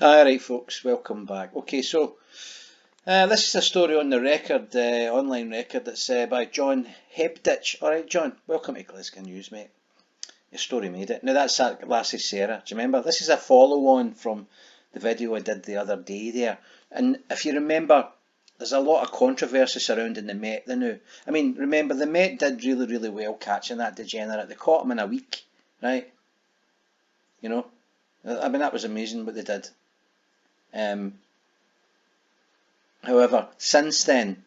Alright folks, welcome back. Okay, so this is a story on the record, online record, that's by Jon Hebditch. Alright John, welcome to Glasgow News, mate. Your story made it. Now that's that lassie Sarah, do you remember? This is a follow-on from the video I did the other day there. And if you remember, there's a lot of controversy surrounding the Met now. I mean, remember, the Met did really, really well catching that degenerate. They caught him in a week, right? You know, I mean, that was amazing what they did. However, since then,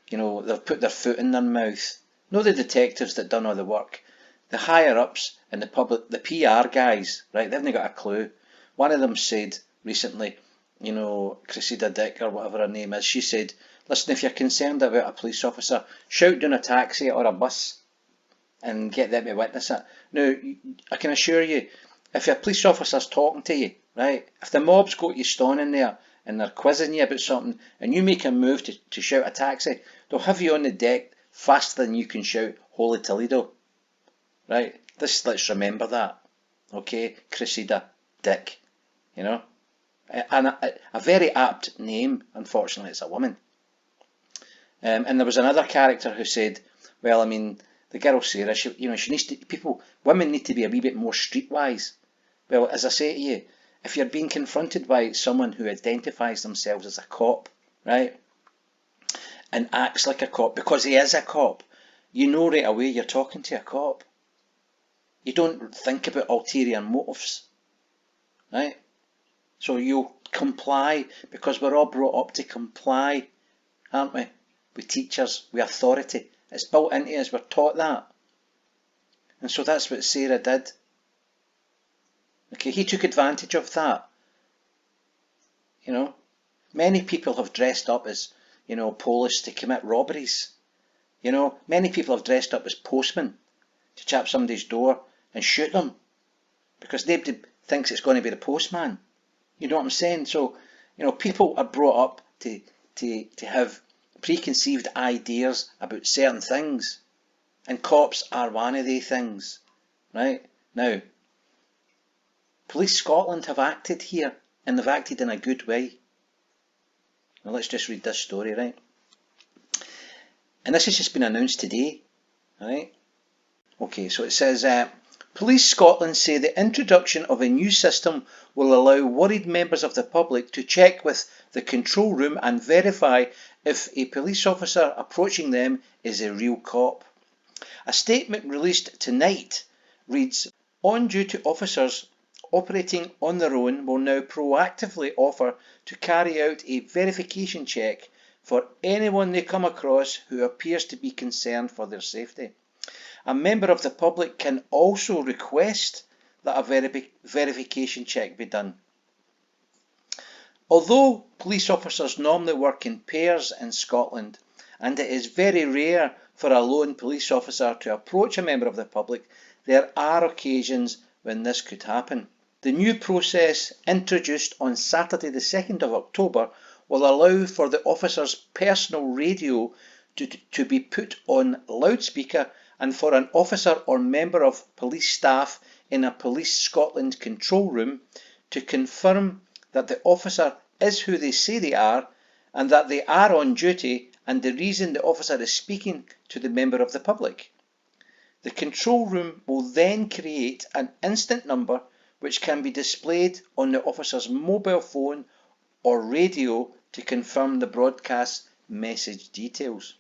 you know, they've put their foot in their mouth. Not the detectives that done all the work. The higher ups and the public, the PR guys, right? They haven't got a clue. One of them said recently, you know, Cressida Dick or whatever her name is, she said, listen, if you're concerned about a police officer, shout down a taxi or a bus and get them to witness it. Now, I can assure you, if a police officer's talking to you, right, if the mob's got you standing there and they're quizzing you about something and you make a move to shout a taxi, they'll have you on the deck faster than you can shout Holy Toledo. Right? Let's remember that. Okay? Cressida Dick. You know? And a very apt name, unfortunately, it's a woman. And there was another character who said, well, I mean, the girl Sarah, she needs to, women need to be a wee bit more streetwise. Well, as I say to you, if you're being confronted by someone who identifies themselves as a cop, right, and acts like a cop because he is a cop, you know right away you're talking to a cop. You don't think about ulterior motives, right? So you'll comply because we're all brought up to comply, aren't we? With teachers, with authority. It's built into us, we're taught that. And so that's what Sarah did. Okay, he took advantage of that. You know, many people have dressed up as, you know, police to commit robberies. You know, many people have dressed up as postmen to tap somebody's door and shoot them because nobody thinks it's going to be the postman. You know what I'm saying? So, you know, people are brought up to have preconceived ideas about certain things, and cops are one of the things, right? Now, Police Scotland have acted here, and they've acted in a good way. Now let's just read this story, right? And this has just been announced today, right? Okay, so it says, Police Scotland say the introduction of a new system will allow worried members of the public to check with the control room and verify if a police officer approaching them is a real cop. A statement released tonight reads, on-duty officers operating on their own will now proactively offer to carry out a verification check for anyone they come across who appears to be concerned for their safety. A member of the public can also request that a verification check be done. Although police officers normally work in pairs in Scotland, and it is very rare for a lone police officer to approach a member of the public, there are occasions when this could happen. The new process, introduced on Saturday the 2nd of October, will allow for the officer's personal radio to be put on loudspeaker and for an officer or member of police staff in a Police Scotland control room to confirm that the officer is who they say they are and that they are on duty and the reason the officer is speaking to the member of the public. The control room will then create an instant number which can be displayed on the officer's mobile phone or radio to confirm the broadcast message details.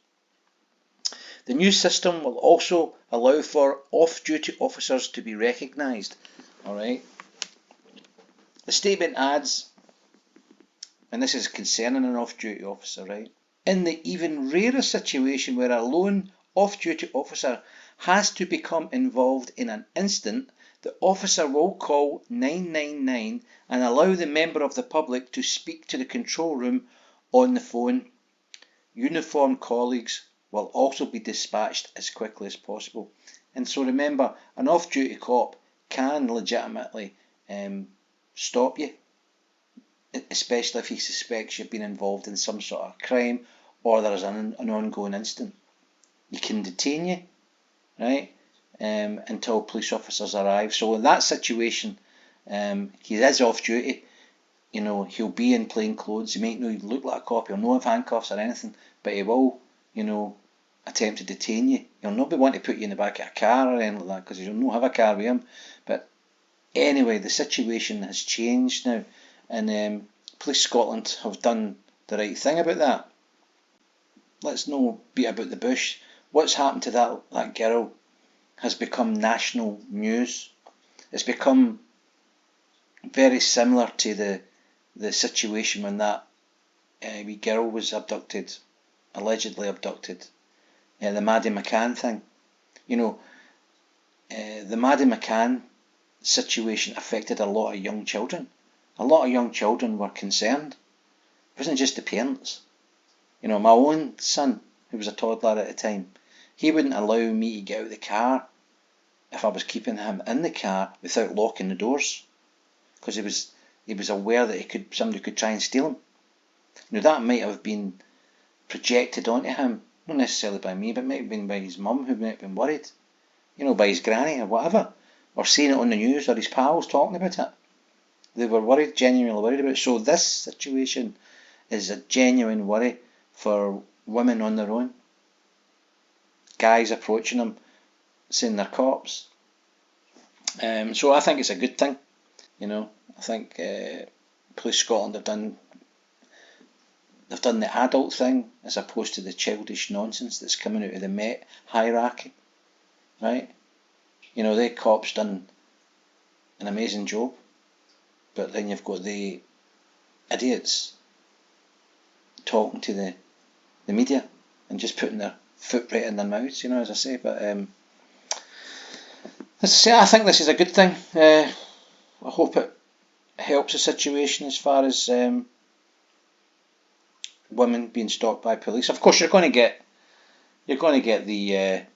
The new system will also allow for off-duty officers to be recognised. Alright. The statement adds, and this is concerning an off-duty officer, right? In the even rarer situation where a lone off-duty officer has to become involved in an incident, the officer will call 999 and allow the member of the public to speak to the control room on the phone. Uniformed colleagues will also be dispatched as quickly as possible. And so remember, an off-duty cop can legitimately stop you, especially if he suspects you've been involved in some sort of crime or there is an ongoing incident. He can detain you, right, until police officers arrive. So in that situation, he is off duty. You know, he'll be in plain clothes. He might not look like a cop. He'll not have handcuffs or anything, but he will, you know, attempt to detain you. He'll not be wanting to put you in the back of a car or anything like that because he'll not have a car with him. But anyway, the situation has changed now, and Police Scotland have done the right thing about that. Let's not beat about the bush. What's happened to that girl has become national news. It's become very similar to the situation when that wee girl was abducted, allegedly abducted. The Maddie McCann thing. You know, the Maddie McCann situation affected a lot of young children. A lot of young children were concerned. It wasn't just the parents. You know, my own son, who was a toddler at the time, he wouldn't allow me to get out of the car if I was keeping him in the car without locking the doors, because he was aware that somebody could try and steal him. Now that might have been projected onto him, not necessarily by me, but it might have been by his mum, who might have been worried, you know, by his granny or whatever, or seeing it on the news or his pals talking about it. They were worried, genuinely worried about it. So this situation is a genuine worry for women on their own. Guys approaching them, saying they're cops. So I think it's a good thing. You know, I think Police Scotland they've done the adult thing as opposed to the childish nonsense that's coming out of the Met hierarchy, right? You know, the cops done an amazing job, but then you've got the idiots talking to the media and just putting their foot right in their mouths, you know, as I say. But I think this is a good thing. I hope it helps the situation as far as women being stopped by police. Of course, you're going to get the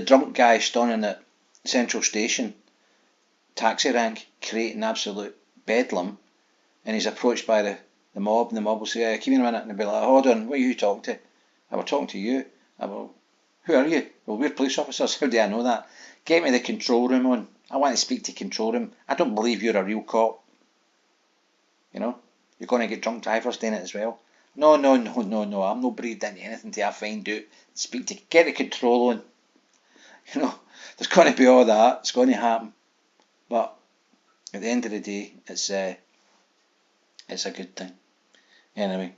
drunk guy standing at Central Station taxi rank creating absolute bedlam, and he's approached by the mob, and the mob will say, "Give me a minute," and they'll be like, "Hold on, what are you talking to?" "I was talking to you." "I will, who are you?" "Well, we're police officers." "How do I know that?" "Get me the control room on. I want to speak to control room. I don't believe you're a real cop." You know, you're going to get drunk drivers doing it as well. No, no, no, no, no. I'm not breathed into anything till I find out. Get the control on. You know, there's going to be all that. It's going to happen. But at the end of the day, it's a good thing. Anyway,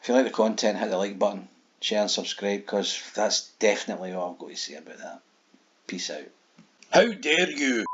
if you like the content, hit the like button, share and subscribe, because that's definitely all I've got to say about that. Peace out. How dare you!